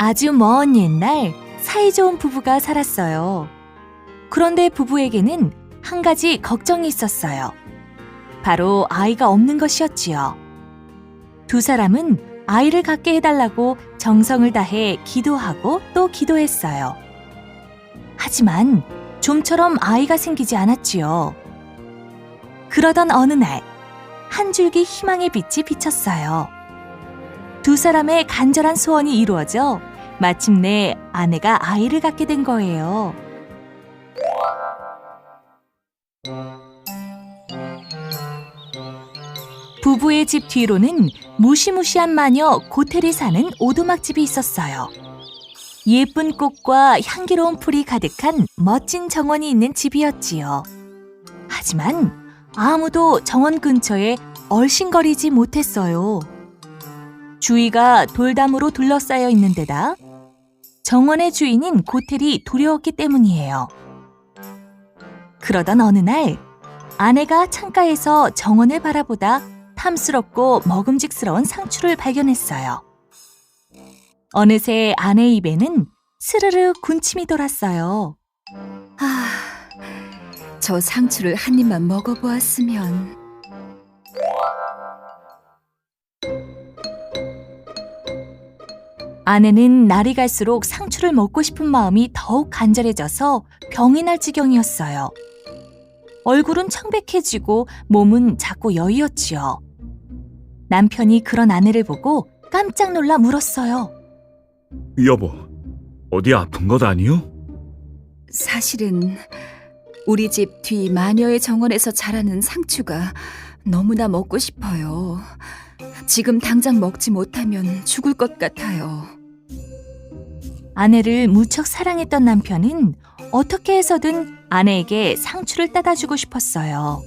아주 먼 옛날 사이좋은 부부가 살았어요. 그런데 부부에게는 한 가지 걱정이 있었어요. 바로 아이가 없는 것이었지요. 두 사람은 아이를 갖게 해달라고 정성을 다해 기도하고 또 기도했어요. 하지만 좀처럼 아이가 생기지 않았지요. 그러던 어느 날, 한 줄기 희망의 빛이 비쳤어요. 두 사람의 간절한 소원이 이루어져 마침내 아내가 아이를 갖게 된 거예요. 부부의 집 뒤로는 무시무시한 마녀 고텔이 사는 오두막집이 있었어요. 예쁜 꽃과 향기로운 풀이 가득한 멋진 정원이 있는 집이었지요. 하지만 아무도 정원 근처에 얼씬거리지 못했어요. 주위가 돌담으로 둘러싸여 있는 데다 정원의 주인인 고텔이 두려웠기 때문이에요. 그러던 어느 날 아내가 창가에서 정원을 바라보다 탐스럽고 먹음직스러운 상추를 발견했어요. 어느새 아내 입에는 스르르 군침이 돌았어요. 저 상추를 한 입만 먹어보았으면. 아내는 날이 갈수록 상추를 먹고 싶은 마음이 더욱 간절해져서 병이 날 지경이었어요. 얼굴은 청백해지고 몸은 자꾸 여의었지요. 남편이 그런 아내를 보고 깜짝 놀라 물었어요. 여보, 어디 아픈 것 아니요? 사실은 우리 집 뒤 마녀의 정원에서 자라는 상추가 너무나 먹고 싶어요. 지금 당장 먹지 못하면 죽을 것 같아요. 아내를 무척 사랑했던 남편은 어떻게 해서든 아내에게 상추를 따다 주고 싶었어요.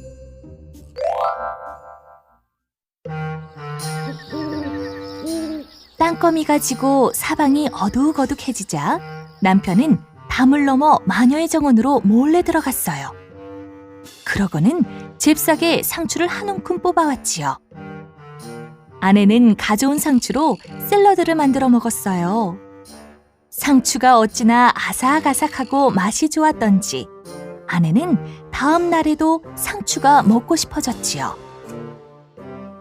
땅거미가 지고 사방이 어둑어둑해지자 남편은 담을 넘어 마녀의 정원으로 몰래 들어갔어요. 그러고는 잽싸게 상추를 한 움큼 뽑아왔지요. 아내는 가져온 상추로 샐러드를 만들어 먹었어요. 상추가 어찌나 아삭아삭하고 맛이 좋았던지 아내는 다음 날에도 상추가 먹고 싶어졌지요.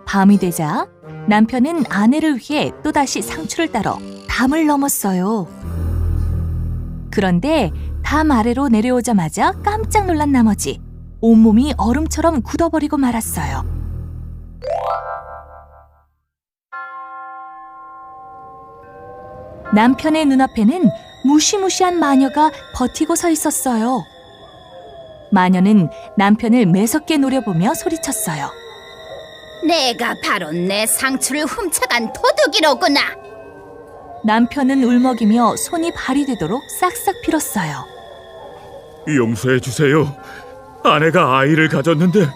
밤이 되자 남편은 아내를 위해 또다시 상추를 따러 담을 넘었어요. 그런데 담 아래로 내려오자마자 깜짝 놀란 나머지 온몸이 얼음처럼 굳어버리고 말았어요. 남편의 눈앞에는 무시무시한 마녀가 버티고 서 있었어요. 마녀는 남편을 매섭게 노려보며 소리쳤어요. 내가 바로 내 상추를 훔쳐간 도둑이로구나. 남편은 울먹이며 손이 발이 되도록 싹싹 빌었어요. 용서해 주세요. 아내가 아이를 가졌는데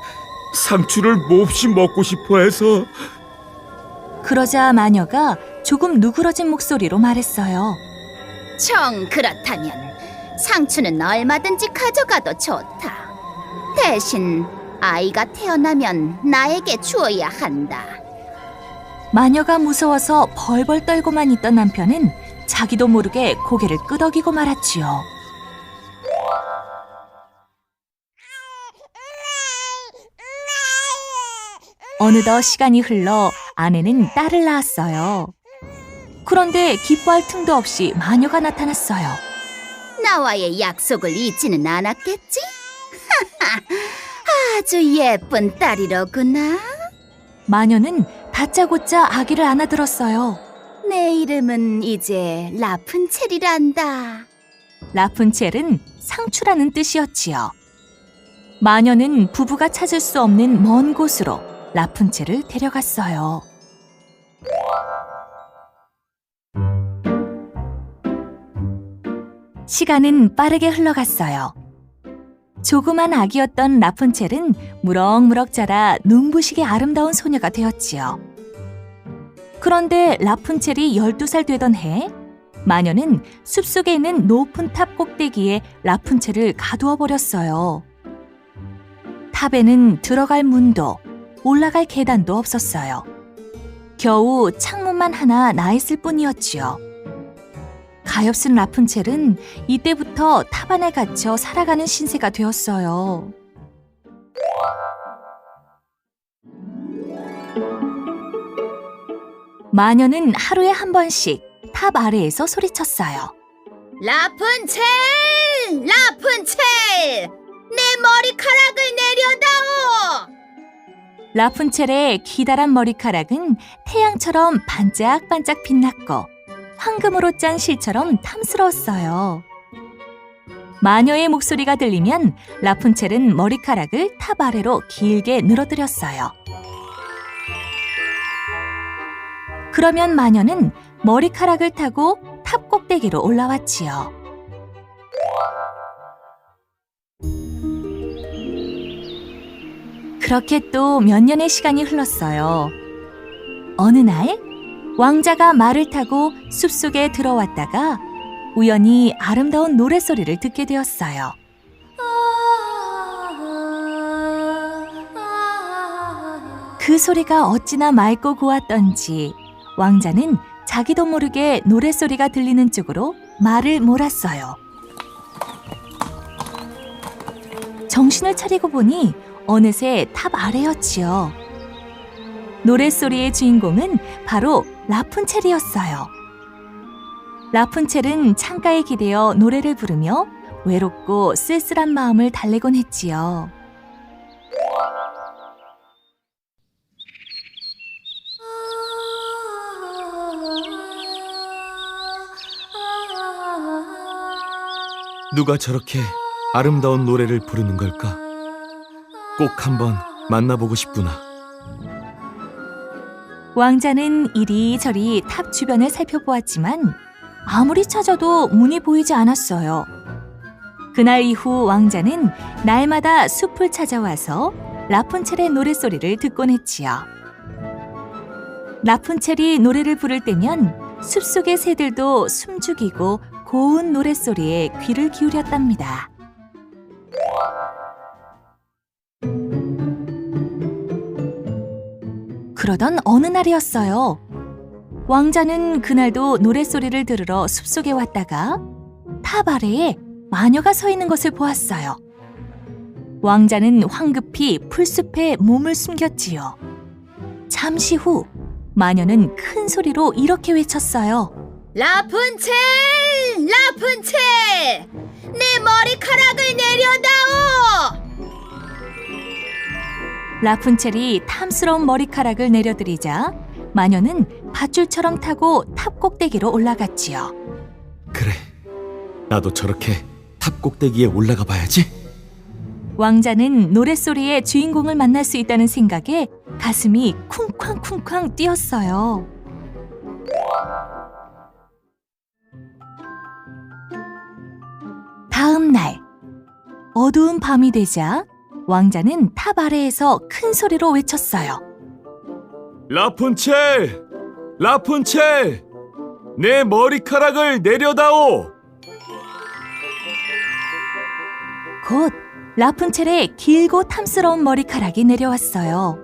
상추를 몹시 먹고 싶어 해서. 그러자 마녀가 조금 누그러진 목소리로 말했어요. 정 그렇다면 상추는 얼마든지 가져가도 좋다. 대신 아이가 태어나면 나에게 주어야 한다. 마녀가 무서워서 벌벌 떨고만 있던 남편은 자기도 모르게 고개를 끄덕이고 말았지요. 어느덧 시간이 흘러 아내는 딸을 낳았어요. 그런데 기뻐할 틈도 없이 마녀가 나타났어요. 나와의 약속을 잊지는 않았겠지? 아주 예쁜 딸이로구나. 마녀는 다짜고짜 아기를 안아들었어요. 내 이름은 이제 라푼첼이란다. 라푼첼은 상추라는 뜻이었지요. 마녀는 부부가 찾을 수 없는 먼 곳으로 라푼첼을 데려갔어요. 시간은 빠르게 흘러갔어요. 조그만 아기였던 라푼첼은 무럭무럭 자라 눈부시게 아름다운 소녀가 되었지요. 그런데 라푼첼이 12살 되던 해, 마녀는 숲속에 있는 높은 탑 꼭대기에 라푼첼을 가두어 버렸어요. 탑에는 들어갈 문도 올라갈 계단도 없었어요. 겨우 창문만 하나 나 있을 뿐이었지요. 가엾은 라푼첼은 이때부터 탑 안에 갇혀 살아가는 신세가 되었어요. 마녀는 하루에 한 번씩 탑 아래에서 소리쳤어요. 라푼첼! 라푼첼! 내 머리카락을 내려다오! 라푼첼의 기다란 머리카락은 태양처럼 반짝반짝 빛났고 황금으로 짠 실처럼 탐스러웠어요. 마녀의 목소리가 들리면 라푼첼은 머리카락을 탑 아래로 길게 늘어뜨렸어요. 그러면 마녀는 머리카락을 타고 탑 꼭대기로 올라왔지요. 그렇게 또 몇 년의 시간이 흘렀어요. 어느 날 왕자가 말을 타고 숲속에 들어왔다가 우연히 아름다운 노랫소리를 듣게 되었어요. 그 소리가 어찌나 맑고 고왔던지 왕자는 자기도 모르게 노랫소리가 들리는 쪽으로 말을 몰았어요. 정신을 차리고 보니 어느새 탑 아래였지요. 노랫소리의 주인공은 바로 라푼첼이었어요. 라푼첼은 창가에 기대어 노래를 부르며 외롭고 쓸쓸한 마음을 달래곤 했지요. 누가 저렇게 아름다운 노래를 부르는 걸까? 꼭 한번 만나보고 싶구나. 왕자는 이리저리 탑 주변을 살펴보았지만 아무리 찾아도 문이 보이지 않았어요. 그날 이후 왕자는 날마다 숲을 찾아와서 라푼첼의 노랫소리를 듣곤 했지요. 라푼첼이 노래를 부를 때면 숲속의 새들도 숨죽이고 고운 노랫소리에 귀를 기울였답니다. 그러던 어느 날이었어요. 왕자는 그날도 노랫소리를 들으러 숲속에 왔다가 탑 아래에 마녀가 서 있는 것을 보았어요. 왕자는 황급히 풀숲에 몸을 숨겼지요. 잠시 후 마녀는 큰 소리로 이렇게 외쳤어요. 라푼첼! 라푼첼! 내 머리카락을 내려다오! 라푼첼이 탐스러운 머리카락을 내려드리자 마녀는 밧줄처럼 타고 탑 꼭대기로 올라갔지요. 그래, 나도 저렇게 탑 꼭대기에 올라가 봐야지. 왕자는 노랫소리의 주인공을 만날 수 있다는 생각에 가슴이 쿵쾅쿵쾅 뛰었어요. 다음 날, 어두운 밤이 되자 왕자는 탑 아래에서 큰 소리로 외쳤어요. 라푼첼! 라푼첼! 내 머리카락을 내려다오! 곧 라푼첼의 길고 탐스러운 머리카락이 내려왔어요.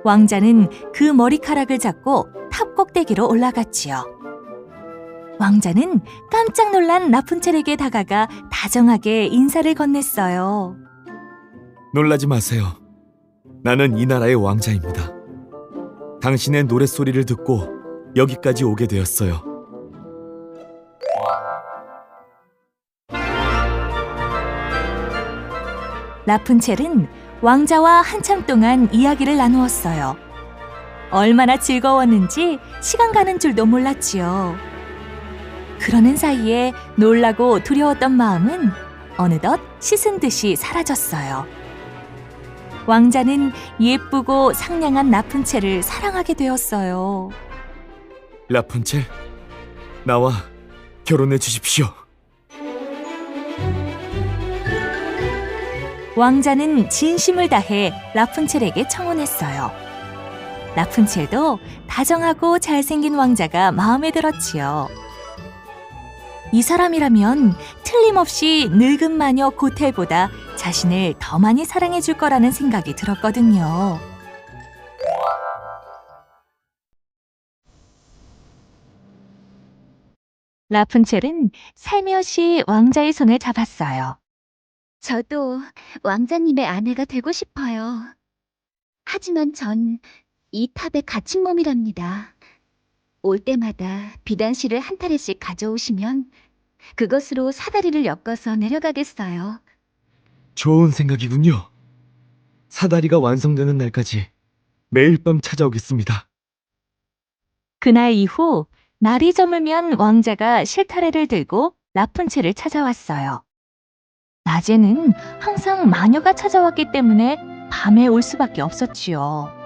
왕자는 그 머리카락을 잡고 탑 꼭대기로 올라갔지요. 왕자는 깜짝 놀란 라푼첼에게 다가가 다정하게 인사를 건넸어요. 놀라지 마세요. 나는 이 나라의 왕자입니다. 당신의 노랫소리를 듣고 여기까지 오게 되었어요. 라푼첼은 왕자와 한참 동안 이야기를 나누었어요. 얼마나 즐거웠는지 시간 가는 줄도 몰랐지요. 그러는 사이에 놀라고 두려웠던 마음은 어느덧 씻은 듯이 사라졌어요. 왕자는 예쁘고 상냥한 라푼첼을 사랑하게 되었어요. 라푼첼, 나와 결혼해 주십시오. 왕자는 진심을 다해 라푼첼에게 청혼했어요. 라푼첼도 다정하고 잘생긴 왕자가 마음에 들었지요. 이 사람이라면 틀림없이 늙은 마녀 고텔보다 자신을 더 많이 사랑해 줄 거라는 생각이 들었거든요. 라푼첼은 살며시 왕자의 손을 잡았어요. 저도 왕자님의 아내가 되고 싶어요. 하지만 전 이 탑의 갇힌 몸이랍니다. 올 때마다 비단실을 한 타래씩 가져오시면 그것으로 사다리를 엮어서 내려가겠어요. 좋은 생각이군요. 사다리가 완성되는 날까지 매일 밤 찾아오겠습니다. 그날 이후 날이 저물면 왕자가 실타래를 들고 라푼첼을 찾아왔어요. 낮에는 항상 마녀가 찾아왔기 때문에 밤에 올 수밖에 없었지요.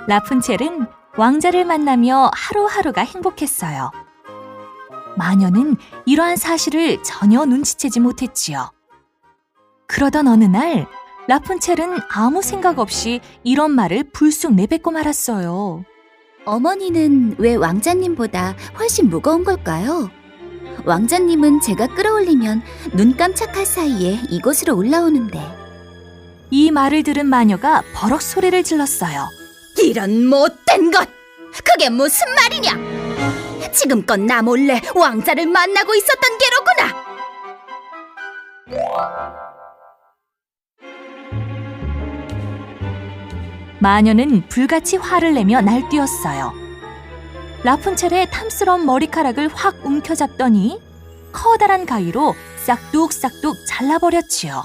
라푼첼은 왕자를 만나며 하루하루가 행복했어요. 마녀는 이러한 사실을 전혀 눈치채지 못했지요. 그러던 어느 날 라푼첼은 아무 생각 없이 이런 말을 불쑥 내뱉고 말았어요. 어머니는 왜 왕자님보다 훨씬 무거운 걸까요? 왕자님은 제가 끌어올리면 눈 깜짝할 사이에 이곳으로 올라오는데. 이 말을 들은 마녀가 버럭 소리를 질렀어요. 이런 못된 것! 그게 무슨 말이냐? 지금껏 나 몰래 왕자를 만나고 있었던 게로구나! 마녀는 불같이 화를 내며 날뛰었어요. 라푼첼의 탐스러운 머리카락을 확 움켜잡더니 커다란 가위로 싹둑싹둑 잘라버렸지요.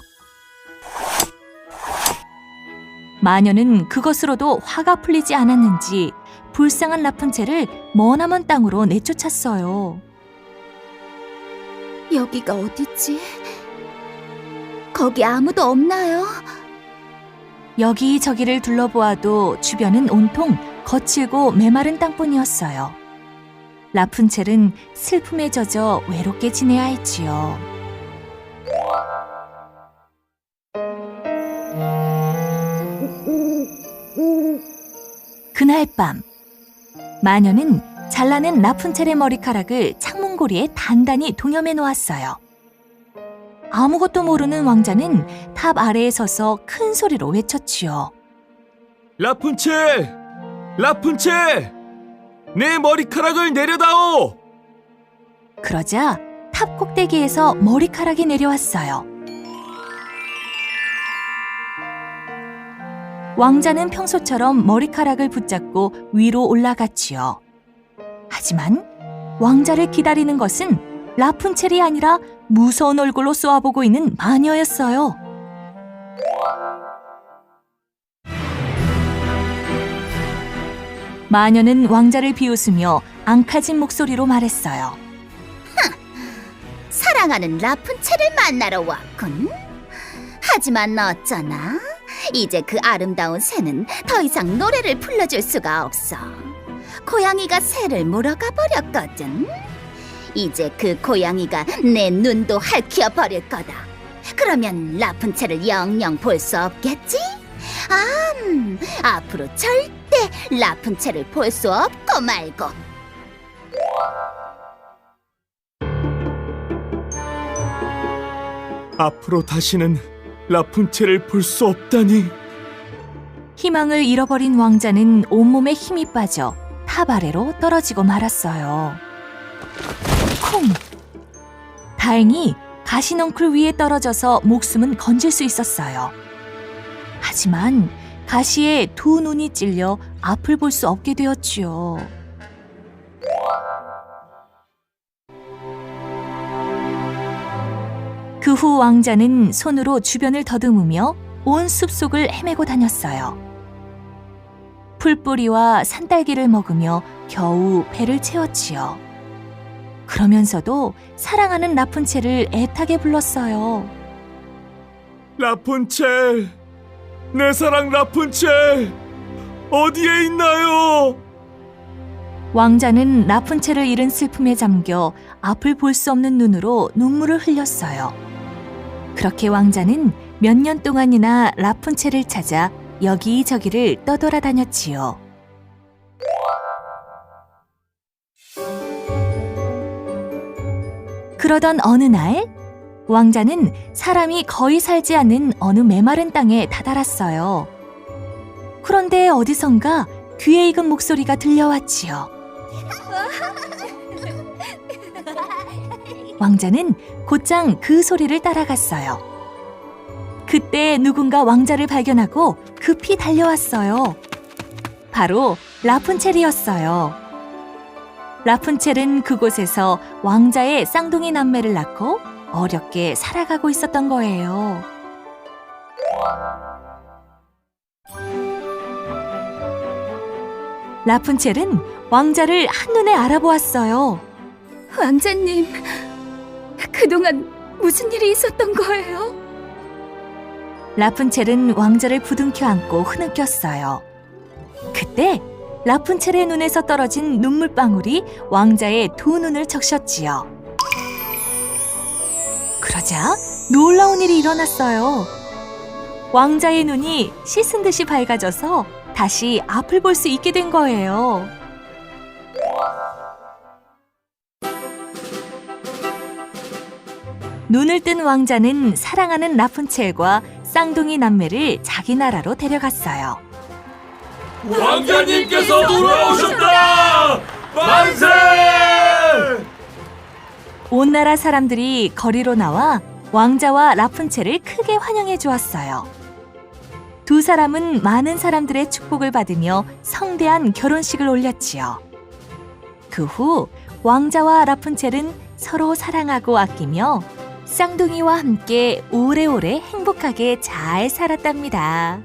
마녀는 그것으로도 화가 풀리지 않았는지 불쌍한 라푼첼을 머나먼 땅으로 내쫓았어요. 여기가 어디지? 거기 아무도 없나요? 여기저기를 둘러보아도 주변은 온통 거칠고 메마른 땅뿐이었어요. 라푼첼은 슬픔에 젖어 외롭게 지내야 했지요. 그날 밤, 마녀는 잘라낸 라푼첼의 머리카락을 창문고리에 단단히 동여매 놓았어요. 아무것도 모르는 왕자는 탑 아래에 서서 큰 소리로 외쳤지요. 라푼첼! 라푼첼! 내 머리카락을 내려다오! 그러자 탑 꼭대기에서 머리카락이 내려왔어요. 왕자는 평소처럼 머리카락을 붙잡고 위로 올라갔지요. 하지만 왕자를 기다리는 것은 라푼첼이 아니라 무서운 얼굴로 쏘아보고 있는 마녀였어요. 마녀는 왕자를 비웃으며 앙카진 목소리로 말했어요. 사랑하는 라푼첼을 만나러 왔군. 하지만 어쩌나? 이제 그 아름다운 새는 더 이상 노래를 불러줄 수가 없어. 고양이가 새를 물어가 버렸거든. 이제 그 고양이가 내 눈도 핥혀 버릴 거다. 그러면 라푼첼을 영영 볼 수 없겠지? 앞으로 절대 라푼첼을 볼 수 없고 말고. 앞으로 다시는 라푼첼을 볼 수 없다니. 희망을 잃어버린 왕자는 온몸에 힘이 빠져 탑 아래로 떨어지고 말았어요. 쿵! 다행히 가시넝쿨 위에 떨어져서 목숨은 건질 수 있었어요. 하지만 가시에 두 눈이 찔려 앞을 볼 수 없게 되었지요. 그 후 왕자는 손으로 주변을 더듬으며 온 숲속을 헤매고 다녔어요. 풀뿌리와 산딸기를 먹으며 겨우 배를 채웠지요. 그러면서도 사랑하는 라푼첼을 애타게 불렀어요. 라푼첼! 내 사랑 라푼첼! 어디에 있나요? 왕자는 라푼첼을 잃은 슬픔에 잠겨 앞을 볼 수 없는 눈으로 눈물을 흘렸어요. 그렇게 왕자는 몇 년 동안이나 라푼첼을 찾아 여기저기를 떠돌아다녔지요. 그러던 어느 날 왕자는 사람이 거의 살지 않는 어느 메마른 땅에 다다랐어요. 그런데 어디선가 귀에 익은 목소리가 들려왔지요. 왕자는 곧장 그 소리를 따라갔어요. 그때 누군가 왕자를 발견하고 급히 달려왔어요. 바로 라푼첼이었어요. 라푼첼은 그곳에서 왕자의 쌍둥이 남매를 낳고 어렵게 살아가고 있었던 거예요. 라푼첼은 왕자를 한눈에 알아보았어요. 왕자님, 그동안 무슨 일이 있었던 거예요? 라푼첼은 왕자를 부둥켜 안고 흐느꼈어요. 그때 라푼첼의 눈에서 떨어진 눈물방울이 왕자의 두 눈을 적셨지요. 그러자 놀라운 일이 일어났어요. 왕자의 눈이 씻은 듯이 밝아져서 다시 앞을 볼 수 있게 된 거예요. 눈을 뜬 왕자는 사랑하는 라푼첼과 쌍둥이 남매를 자기 나라로 데려갔어요. 왕자님께서 돌아오셨다! 만세! 온 나라 사람들이 거리로 나와 왕자와 라푼첼을 크게 환영해 주었어요. 두 사람은 많은 사람들의 축복을 받으며 성대한 결혼식을 올렸지요. 그 후 왕자와 라푼첼은 서로 사랑하고 아끼며 쌍둥이와 함께 오래오래 행복하게 잘 살았답니다.